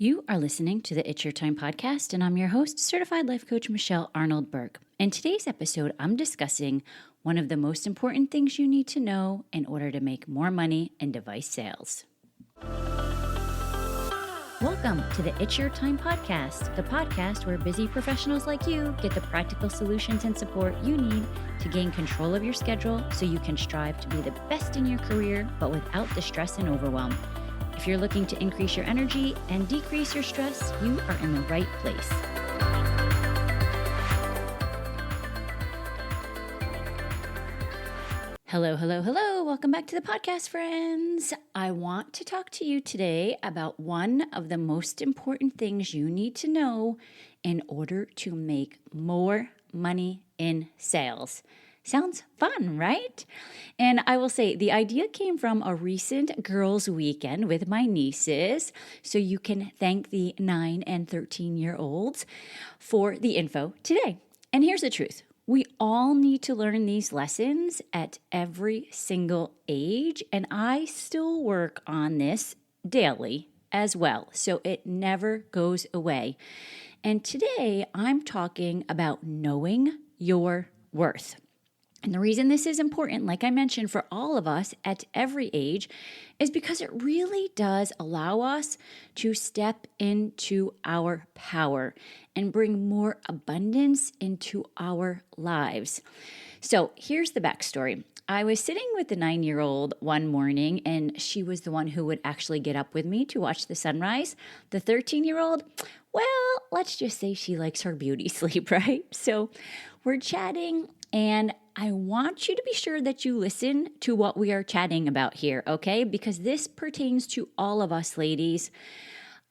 You are listening to the It's Your Time podcast, and I'm your host, Certified Life Coach Michelle Arnold Burke. In today's episode, I'm discussing one of the most important things you need to know in order to make more money in device sales. Welcome to the It's Your Time podcast, the podcast where busy professionals like you get the practical solutions and support you need to gain control of your schedule so you can strive to be the best in your career, but without the stress and overwhelm. If you're looking to increase your energy and decrease your stress, you are in the right place. Hello. Welcome back to the podcast, friends. I want to talk to you today about one of the most important things you need to know in order to make more money in sales. Sounds fun, right? And I will say the idea came from a recent girls' weekend with my nieces. So you can thank the 9 and 13-year-olds for the info today. And here's the truth. We all need to learn these lessons at every single age. And I still work on this daily as well. So it never goes away. And today I'm talking about knowing your worth. And the reason this is important, like I mentioned, for all of us at every age, is because it really does allow us to step into our power and bring more abundance into our lives. So here's the backstory. I was sitting with the 9-year-old one morning, and she was the one who would actually get up with me to watch the sunrise. The 13-year-old, well, let's just say she likes her beauty sleep, right? So we're chatting, and I want you to be sure that you listen to what we are chatting about here, okay? Because this pertains to all of us ladies.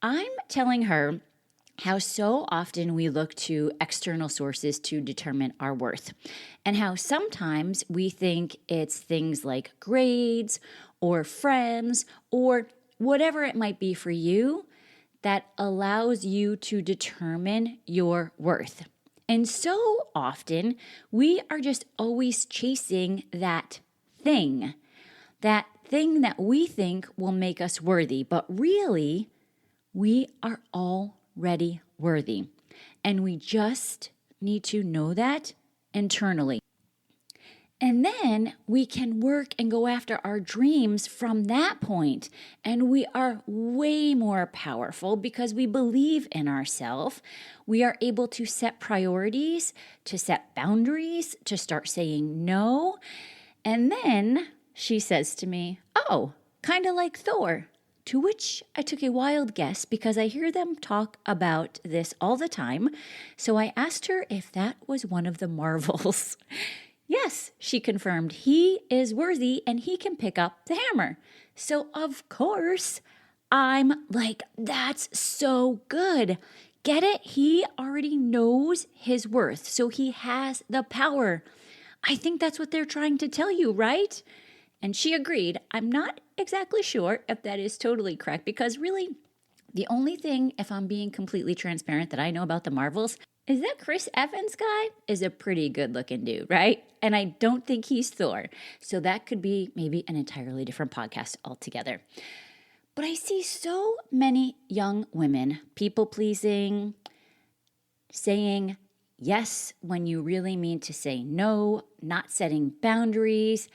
I'm telling her how so often we look to external sources to determine our worth, and how sometimes we think it's things like grades or friends or whatever it might be for you that allows you to determine your worth. And so often we are just always chasing that thing that we think will make us worthy. But really, we are already worthy. And we just need to know that internally. And then we can work and go after our dreams from that point. And we are way more powerful because we believe in ourselves. We are able to set priorities, to set boundaries, to start saying no. And then she says to me, "Oh, kind of like Thor." To which I took a wild guess because I hear them talk about this all the time. So I asked her if that was one of the Marvels. Yes, she confirmed, he is worthy and he can pick up the hammer. So of course, I'm like, that's so good. Get it? He already knows his worth, so he has the power. I think that's what they're trying to tell you, right? And she agreed. I'm not exactly sure if that is totally correct because really, the only thing, if I'm being completely transparent, that I know about the Marvels is that Chris Evans guy is a pretty good looking dude, right? And I don't think he's Thor. So that could be maybe an entirely different podcast altogether. But I see so many young women people pleasing, saying yes when you really mean to say no, not setting boundaries.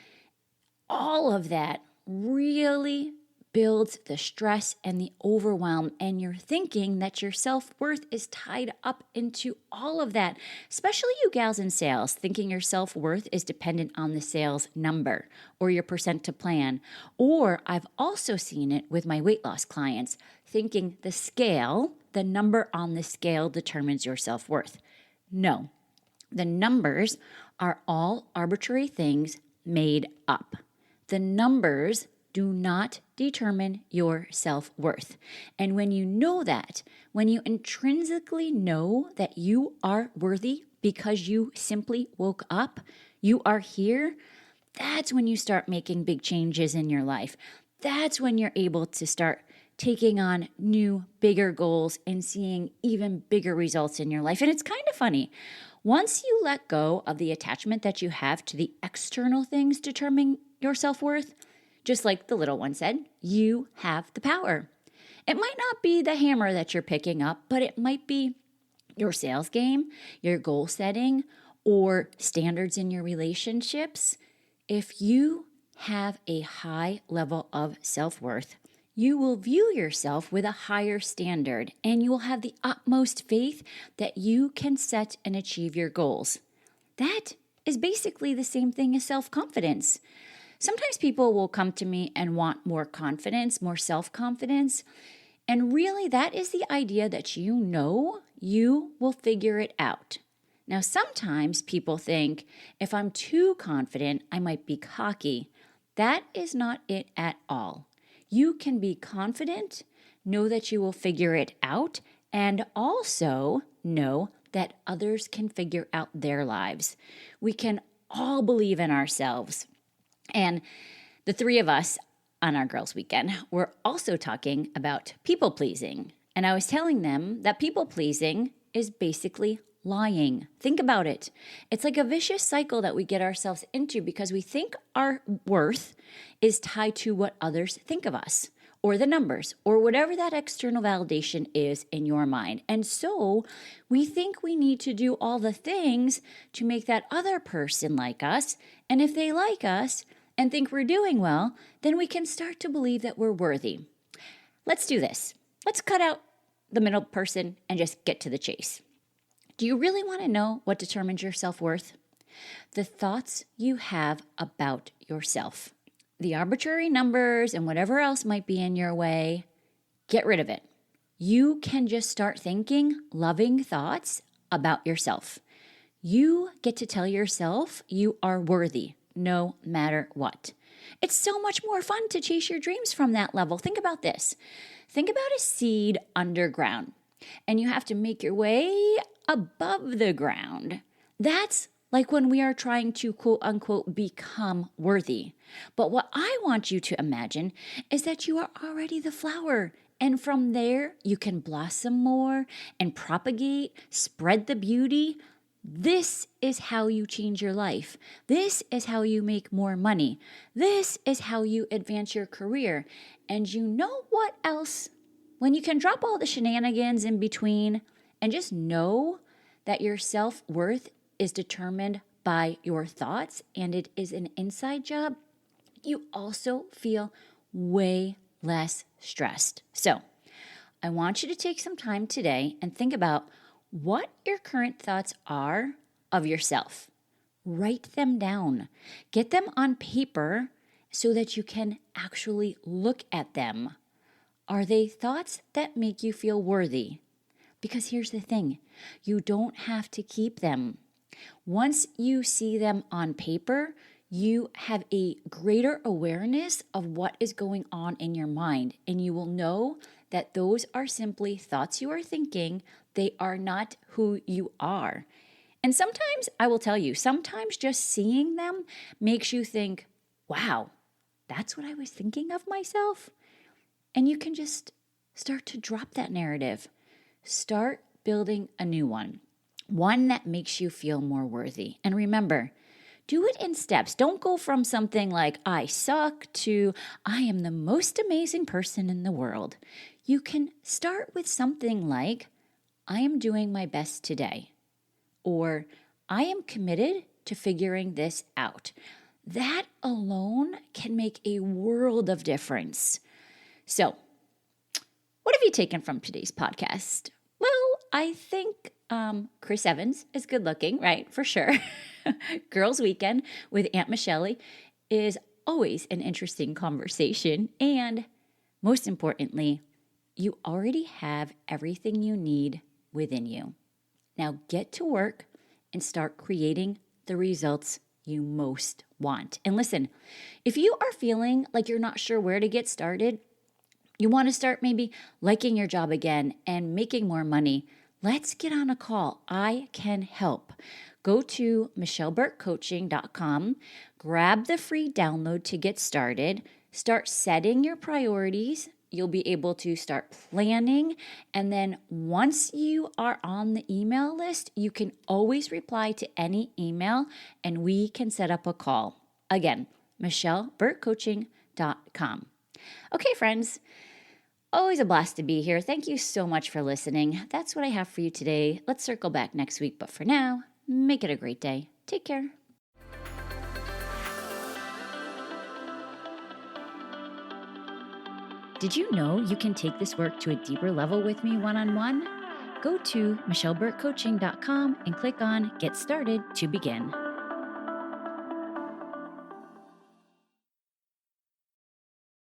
All of that really builds the stress and the overwhelm, and you're thinking that your self-worth is tied up into all of that, especially you gals in sales, thinking your self-worth is dependent on the sales number or your percent to plan. Or I've also seen it with my weight loss clients, thinking the scale, the number on the scale determines your self-worth. No, the numbers are all arbitrary things made up. The numbers do not determine your self-worth. And when you know that, when you intrinsically know that you are worthy because you simply woke up, you are here, that's when you start making big changes in your life. That's when you're able to start taking on new, bigger goals and seeing even bigger results in your life. And it's kind of funny. Once you let go of the attachment that you have to the external things determining your self-worth, just like the little one said, you have the power. It might not be the hammer that you're picking up, but it might be your sales game, your goal setting, or standards in your relationships. If you have a high level of self-worth, you will view yourself with a higher standard, and you will have the utmost faith that you can set and achieve your goals. That is basically the same thing as self-confidence. Sometimes people will come to me and want more confidence, more self-confidence, and really that is the idea that you know you will figure it out. Now, sometimes people think if I'm too confident, I might be cocky. That is not it at all. You can be confident, know that you will figure it out, and also know that others can figure out their lives. We can all believe in ourselves. And the three of us on our girls' weekend were also talking about people pleasing. And I was telling them that people pleasing is basically lying. Think about it. It's like a vicious cycle that we get ourselves into because we think our worth is tied to what others think of us, or the numbers, or whatever that external validation is in your mind. And so we think we need to do all the things to make that other person like us. And if they like us and think we're doing well, then we can start to believe that we're worthy. Let's do this. Let's cut out the middle person and just get to the chase. Do you really want to know what determines your self-worth? The thoughts you have about yourself. The arbitrary numbers and whatever else might be in your way, get rid of it. You can just start thinking loving thoughts about yourself. You get to tell yourself you are worthy no matter what. It's so much more fun to chase your dreams from that level. Think about this. Think about a seed underground, and you have to make your way above the ground. That's like when we are trying to quote unquote become worthy. But what I want you to imagine is that you are already the flower. And from there, you can blossom more and propagate, spread the beauty. This is how you change your life. This is how you make more money. This is how you advance your career. And you know what else? When you can drop all the shenanigans in between and just know that your self-worth is determined by your thoughts and it is an inside job, you also feel way less stressed. So I want you to take some time today and think about what your current thoughts are of yourself. Write them down. Get them on paper so that you can actually look at them. Are they thoughts that make you feel worthy? Because here's the thing, you don't have to keep them. Once you see them on paper, you have a greater awareness of what is going on in your mind, and you will know that those are simply thoughts you are thinking. They are not who you are. And sometimes, I will tell you, sometimes just seeing them makes you think, wow, that's what I was thinking of myself? And you can just start to drop that narrative. Start building a new one that makes you feel more worthy. And remember, do it in steps. Don't go from something like, I suck, to I am the most amazing person in the world. You can start with something like, I am doing my best today, or I am committed to figuring this out. That alone can make a world of difference. So, what have you taken from today's podcast? Well, I think Chris Evans is good looking, right? For sure. Girls' Weekend with Aunt Michelle is always an interesting conversation. And most importantly, you already have everything you need within you. Now get to work and start creating the results you most want. And listen, if you are feeling like you're not sure where to get started, you want to start maybe liking your job again and making more money, let's get on a call. I can help. Go to michelleburkecoaching.com, grab the free download to get started, start setting your priorities. You'll be able to start planning. And then once you are on the email list, you can always reply to any email and we can set up a call. Again, michelleburkecoaching.com. Okay, friends. Always a blast to be here. Thank you so much for listening. That's what I have for you today. Let's circle back next week, but for now, make it a great day. Take care. Did you know you can take this work to a deeper level with me one-on-one? Go to michelleburkecoaching.com and click on Get Started to begin.